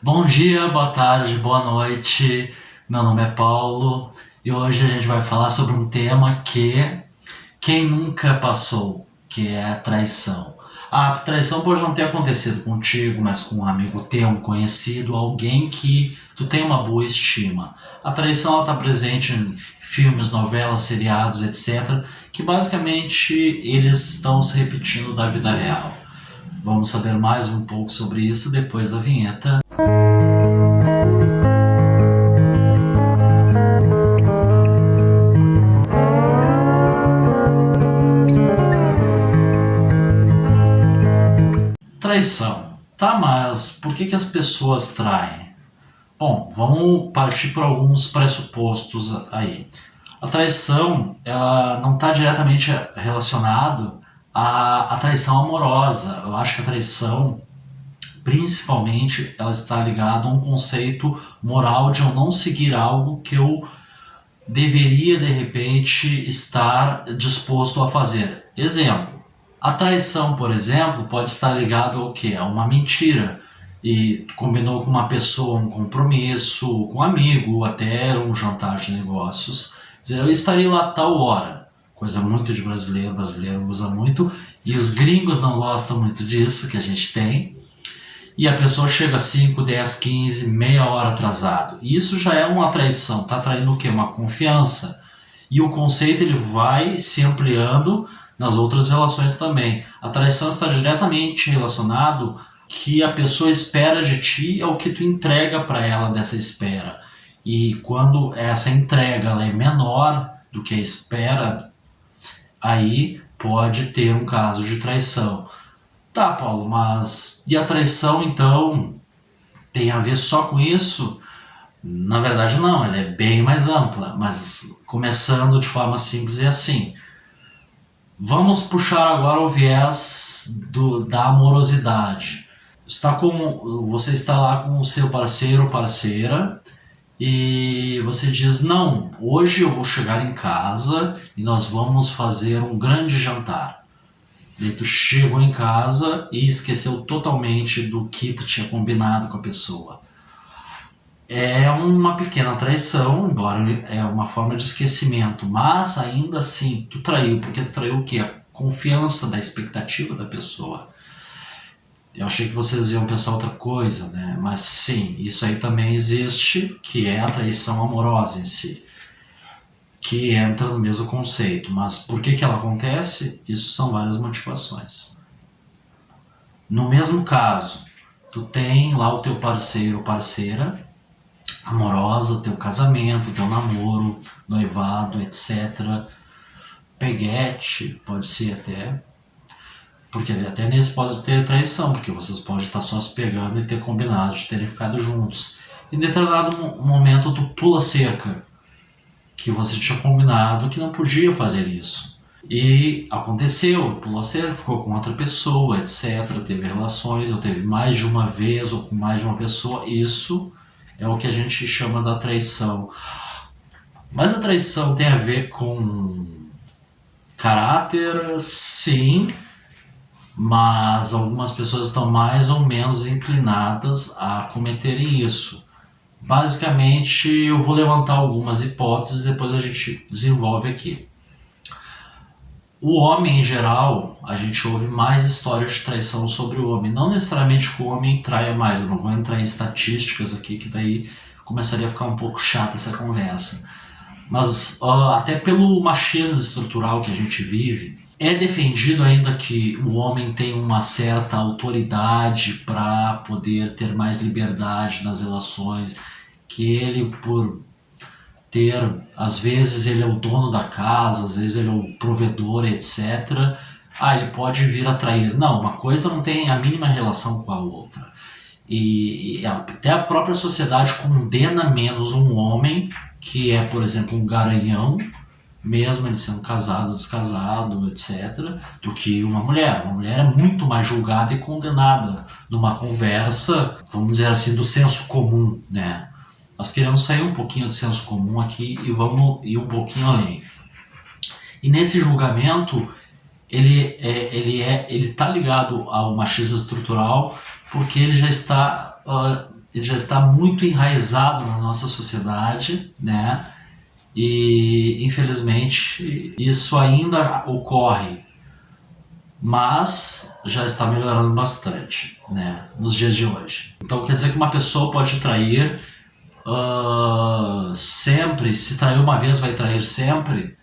Bom dia, boa tarde, boa noite. Meu nome é Paulo e hoje a gente vai falar sobre um tema que quem nunca passou, que é a traição. A traição pode não ter acontecido contigo, mas com um amigo teu, um conhecido, alguém que tu tem uma boa estima. A traição está presente em filmes, novelas, seriados, etc., que basicamente eles estão se repetindo da vida real. Vamos saber mais um pouco sobre isso depois da vinheta. Traição. Tá, mas por que as pessoas traem? Bom, vamos partir por alguns pressupostos aí. A traição, ela não está diretamente relacionada à traição amorosa. Eu acho que a traição, principalmente, ela está ligada a um conceito moral de eu não seguir algo que eu deveria, de repente, estar disposto a fazer. Exemplo. A traição, por exemplo, pode estar ligada ao quê? A uma mentira. E combinou com uma pessoa um compromisso, com um amigo, até um jantar de negócios. Dizer, eu estarei lá a tal hora. Coisa muito de brasileiro, o brasileiro usa muito. E os gringos não gostam muito disso, que a gente tem. E a pessoa chega 5, 10, 15, meia hora atrasado. E isso já é uma traição. Está traindo o quê? Uma confiança. E o conceito ele vai se ampliando nas outras relações também. A traição está diretamente relacionado que a pessoa espera de ti é o que tu entrega para ela dessa espera. E quando essa entrega ela é menor do que a espera, aí pode ter um caso de traição. Tá, Paulo, mas e a traição então tem a ver só com isso? Na verdade não, ela é bem mais ampla, mas começando de forma simples é assim. Vamos puxar agora o viés da amorosidade. Você está lá com o seu parceiro ou parceira e você diz, não, hoje eu vou chegar em casa e nós vamos fazer um grande jantar. E tu chegou em casa e esqueceu totalmente do que tu tinha combinado com a pessoa. É uma pequena traição, embora é uma forma de esquecimento, mas ainda assim tu traiu, porque tu traiu o quê? A confiança da expectativa da pessoa. Eu achei que vocês iam pensar outra coisa, né? Mas sim, isso aí também existe, que é a traição amorosa em si, que entra no mesmo conceito. Mas por que ela acontece? Isso são várias motivações. No mesmo caso, tu tem lá o teu parceiro ou parceira amorosa, teu casamento, teu namoro, noivado, etc. Peguete, pode ser até. Porque até nesse pode ter traição, porque vocês podem estar só se pegando e ter combinado de terem ficado juntos. Em determinado momento tu pula cerca, que você tinha combinado que não podia fazer isso. E aconteceu, pulou cerca, ficou com outra pessoa, etc. Teve relações, ou teve mais de uma vez, ou com mais de uma pessoa. Isso é o que a gente chama da traição. Mas a traição tem a ver com caráter, sim, mas algumas pessoas estão mais ou menos inclinadas a cometerem isso. Basicamente, eu vou levantar algumas hipóteses e depois a gente desenvolve aqui. O homem, em geral, a gente ouve mais histórias de traição sobre o homem. Não necessariamente que o homem traia mais, eu não vou entrar em estatísticas aqui, que daí começaria a ficar um pouco chata essa conversa. Mas até pelo machismo estrutural que a gente vive, é defendido ainda que o homem tem uma certa autoridade para poder ter mais liberdade nas relações, que ele, por ter, às vezes ele é o dono da casa, às vezes ele é o provedor, etc. Ele pode vir a trair. Não, uma coisa não tem a mínima relação com a outra. E até a própria sociedade condena menos um homem que é, por exemplo, um garanhão, mesmo ele sendo casado ou descasado, etc., do que uma mulher. Uma mulher é muito mais julgada e condenada numa conversa, vamos dizer assim, do senso comum, né? Nós queremos sair um pouquinho do senso comum aqui e vamos ir um pouquinho além. E nesse julgamento, ele está ligado ao machismo estrutural porque ele já está ele já está muito enraizado na nossa sociedade, né? E infelizmente isso ainda ocorre, mas já está melhorando bastante, né, nos dias de hoje. Então quer dizer que uma pessoa pode trair sempre, se traiu uma vez vai trair sempre?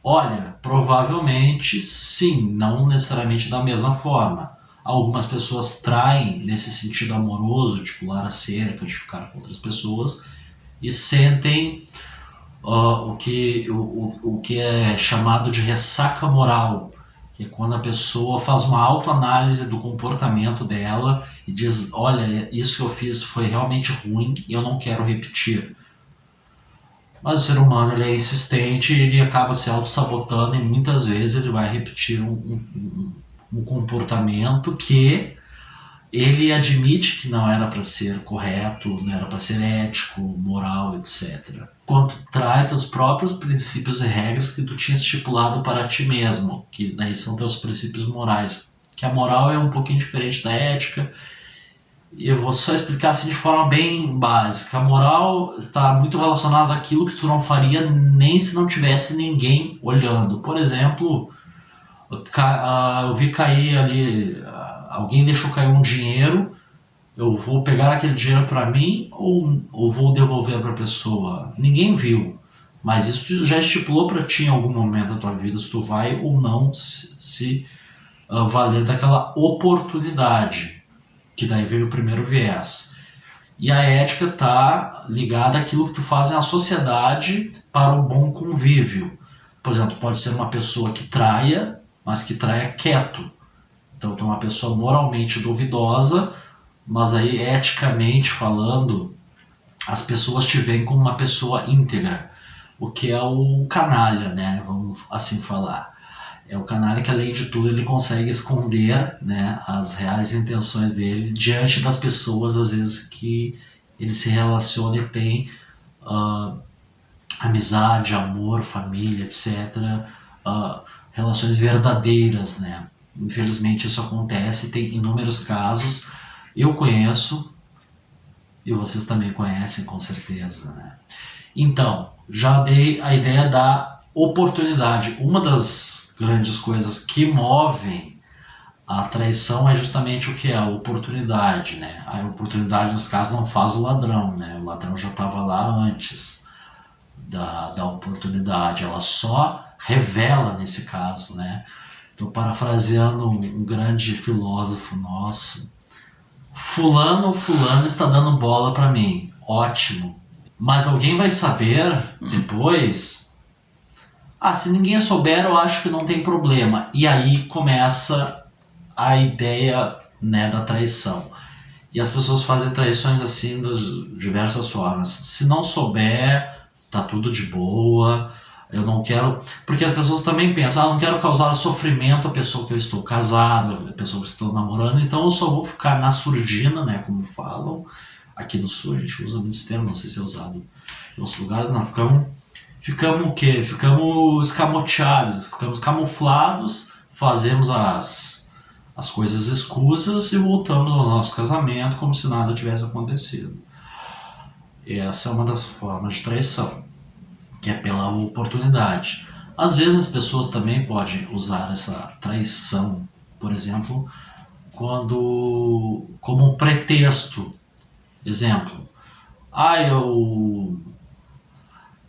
Olha, provavelmente sim, não necessariamente da mesma forma. Algumas pessoas traem nesse sentido amoroso, de pular a cerca, de ficar com outras pessoas, e sentem o que é chamado de ressaca moral, que é quando a pessoa faz uma autoanálise do comportamento dela e diz, olha, isso que eu fiz foi realmente ruim e eu não quero repetir. Mas o ser humano ele é insistente e ele acaba se auto-sabotando e muitas vezes ele vai repetir um comportamento que ele admite que não era para ser correto, não era para ser ético, moral, etc. Quanto trai os próprios princípios e regras que tu tinha estipulado para ti mesmo, que daí são teus princípios morais. Que a moral é um pouquinho diferente da ética. E eu vou só explicar assim de forma bem básica. A moral está muito relacionada àquilo que tu não faria nem se não tivesse ninguém olhando. Por exemplo, eu vi cair ali, alguém deixou cair um dinheiro, eu vou pegar aquele dinheiro para mim ou vou devolver para a pessoa? Ninguém viu, mas isso tu já estipulou para ti em algum momento da tua vida se tu vai ou não se valer daquela oportunidade, que daí veio o primeiro viés. E a ética está ligada àquilo que tu faz na sociedade para o bom convívio. Por exemplo, pode ser uma pessoa que traia, mas que traia quieto. Então, tu é uma pessoa moralmente duvidosa, mas aí, eticamente falando, as pessoas te veem como uma pessoa íntegra. O que é o canalha, né? Vamos assim falar. É o canalha que, além de tudo, ele consegue esconder, né, as reais intenções dele diante das pessoas, às vezes, que ele se relaciona e tem amizade, amor, família, etc. Relações verdadeiras, né? Infelizmente isso acontece, tem inúmeros casos. Eu conheço, e vocês também conhecem com certeza, né? Então, já dei a ideia da oportunidade. Uma das grandes coisas que movem a traição é justamente o que é a oportunidade, né? A oportunidade, nesse caso, não faz o ladrão, né? O ladrão já estava lá antes da oportunidade, ela só revela nesse caso, né? Estou parafraseando um grande filósofo nosso. Fulano está dando bola para mim, ótimo. Mas alguém vai saber depois? Se ninguém souber, eu acho que não tem problema. E aí começa a ideia, né, da traição. E as pessoas fazem traições assim das diversas formas. Se não souber, tá tudo de boa. Eu não quero... Porque as pessoas também pensam, não quero causar sofrimento à pessoa que eu estou casado, à pessoa que eu estou namorando, então eu só vou ficar na surdina, né, como falam. Aqui no sul a gente usa muito esse termo, não sei se é usado em outros lugares, não. Ficamos o quê? Ficamos escamoteados, ficamos camuflados, fazemos as coisas escusas e voltamos ao nosso casamento como se nada tivesse acontecido. Essa é uma das formas de traição, que é pela oportunidade. Às vezes as pessoas também podem usar essa traição, por exemplo, como um pretexto. Exemplo,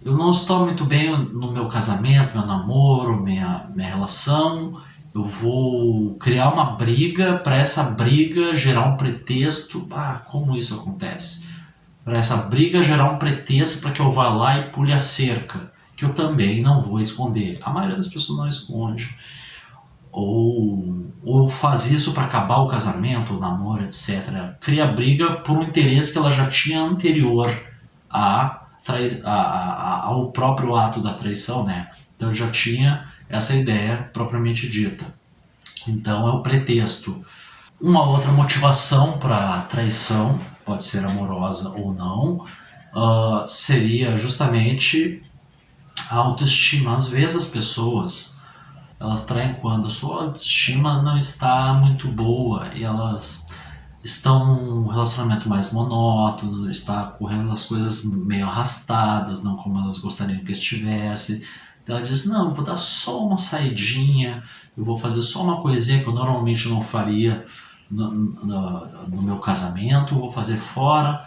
eu não estou muito bem no meu casamento, meu namoro, minha relação, eu vou criar uma briga para essa briga gerar um pretexto. Como isso acontece? Para essa briga gerar um pretexto para que eu vá lá e pule a cerca, que eu também não vou esconder. A maioria das pessoas não esconde. Ou faz isso para acabar o casamento, o namoro, etc. Cria briga por um interesse que ela já tinha anterior ao próprio ato da traição, né? Então já tinha essa ideia propriamente dita. Então é o pretexto. Uma outra motivação para a traição, pode ser amorosa ou não, seria justamente a autoestima. Às vezes as pessoas elas traem quando a sua autoestima não está muito boa e elas estão num relacionamento mais monótono, está correndo as coisas meio arrastadas, não como elas gostariam que estivesse. Ela diz, não, eu vou dar só uma saidinha, eu vou fazer só uma coisinha que eu normalmente não faria no meu casamento, eu vou fazer fora,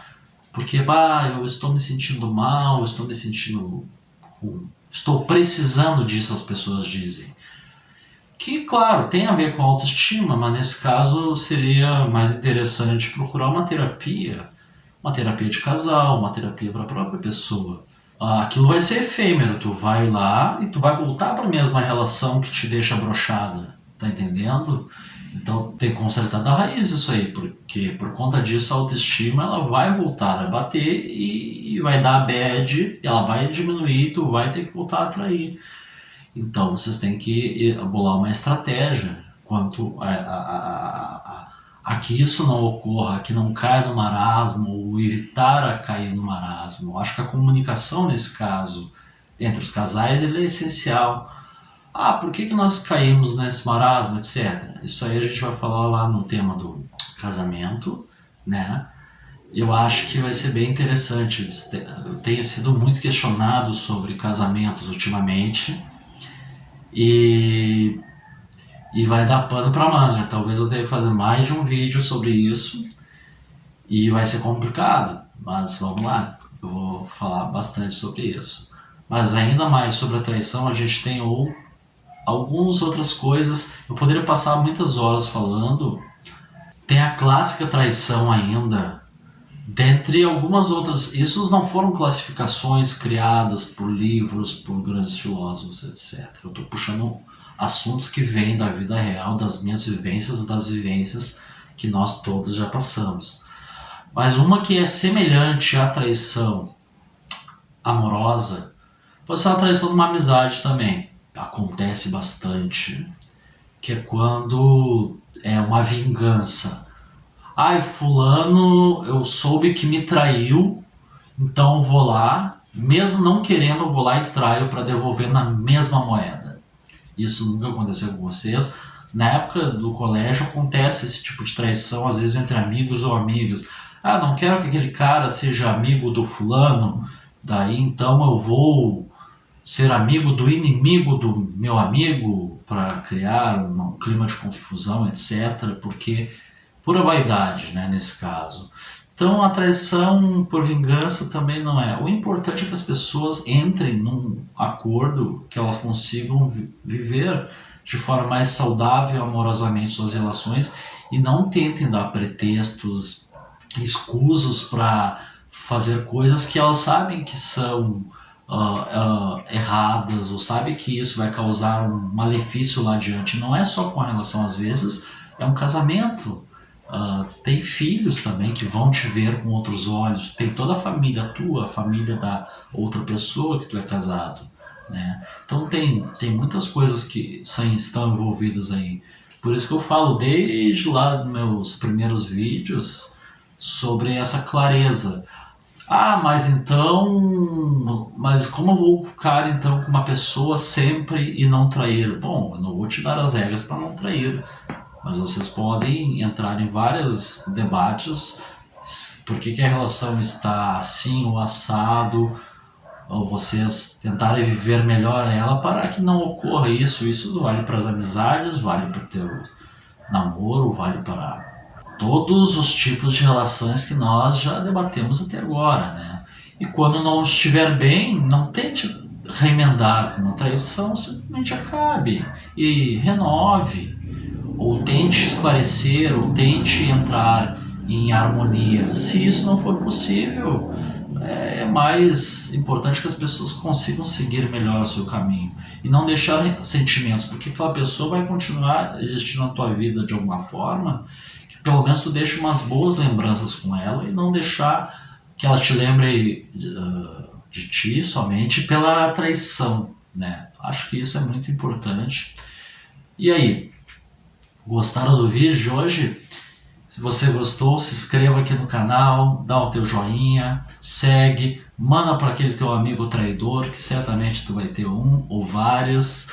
porque eu estou me sentindo mal, eu estou me sentindo ruim. Estou precisando disso, as pessoas dizem. Que, claro, tem a ver com autoestima, mas nesse caso seria mais interessante procurar uma terapia de casal, uma terapia para a própria pessoa. Aquilo vai ser efêmero, tu vai lá e tu vai voltar para a mesma relação que te deixa broxada, tá entendendo? Então tem que consertar da raiz isso aí, porque por conta disso a autoestima ela vai voltar a bater e vai dar bad, ela vai diminuir e tu vai ter que voltar a atrair. Então vocês têm que bolar uma estratégia quanto a que isso não ocorra, a que não caia no marasmo, ou evitar a cair no marasmo. Eu acho que a comunicação nesse caso entre os casais ele é essencial. Por que nós caímos nesse marasmo, etc. Isso aí a gente vai falar lá no tema do casamento, né? Eu acho que vai ser bem interessante. Eu tenho sido muito questionado sobre casamentos ultimamente e, e vai dar pano para manga. Talvez eu tenha que fazer mais de um vídeo sobre isso e vai ser complicado, mas vamos lá. Eu vou falar bastante sobre isso. Mas ainda mais sobre a traição, a gente tem algumas outras coisas. Eu poderia passar muitas horas falando. Tem a clássica traição ainda, dentre algumas outras. Isso não foram classificações criadas por livros, por grandes filósofos, etc. Eu estou puxando assuntos que vêm da vida real, das minhas vivências, das vivências que nós todos já passamos. Mas uma que é semelhante à traição amorosa, pode ser a traição de uma amizade também. Acontece bastante, que é quando é uma vingança. Fulano, eu soube que me traiu, então eu vou lá, mesmo não querendo, eu vou lá e traio para devolver na mesma moeda. Isso nunca aconteceu com vocês. Na época do colégio acontece esse tipo de traição, às vezes entre amigos ou amigas. Não quero que aquele cara seja amigo do fulano, daí então eu vou ser amigo do inimigo do meu amigo para criar um clima de confusão, etc. Porque pura vaidade, né, nesse caso. Então a traição por vingança também não é. O importante é que as pessoas entrem num acordo, que elas consigam viver de forma mais saudável, amorosamente suas relações e não tentem dar pretextos, escusos para fazer coisas que elas sabem que são erradas, ou sabem que isso vai causar um malefício lá adiante. Não é só com a relação, às vezes é um casamento. Tem filhos também que vão te ver com outros olhos, tem toda a família tua, a família da outra pessoa que tu é casado, né? Então tem muitas coisas que estão envolvidas aí. Por isso que eu falo desde lá dos meus primeiros vídeos sobre essa clareza. Mas como eu vou ficar então com uma pessoa sempre e não trair? Bom, eu não vou te dar as regras para não trair, mas vocês podem entrar em vários debates, por que a relação está assim ou assado, ou vocês tentarem viver melhor ela para que não ocorra isso. Isso vale para as amizades, vale para o teu namoro, vale para todos os tipos de relações que nós já debatemos até agora, né? E quando não estiver bem, não tente remendar com uma traição, simplesmente acabe e renove, ou tente esclarecer, ou tente entrar em harmonia. Se isso não for possível, é mais importante que as pessoas consigam seguir melhor o seu caminho e não deixar sentimentos, porque aquela pessoa vai continuar existindo na tua vida de alguma forma, que pelo menos tu deixe umas boas lembranças com ela e não deixar que ela te lembre de ti somente pela traição, né? Acho que isso é muito importante. E aí, gostaram do vídeo de hoje? Se você gostou, se inscreva aqui no canal, dá o teu joinha, segue, manda para aquele teu amigo traidor, que certamente tu vai ter um ou vários.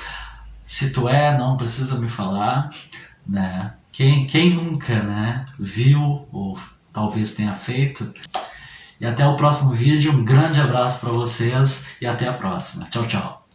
Se tu não precisa me falar, né? Quem nunca, né, viu ou talvez tenha feito? E até o próximo vídeo. Um grande abraço para vocês e até a próxima. Tchau, tchau.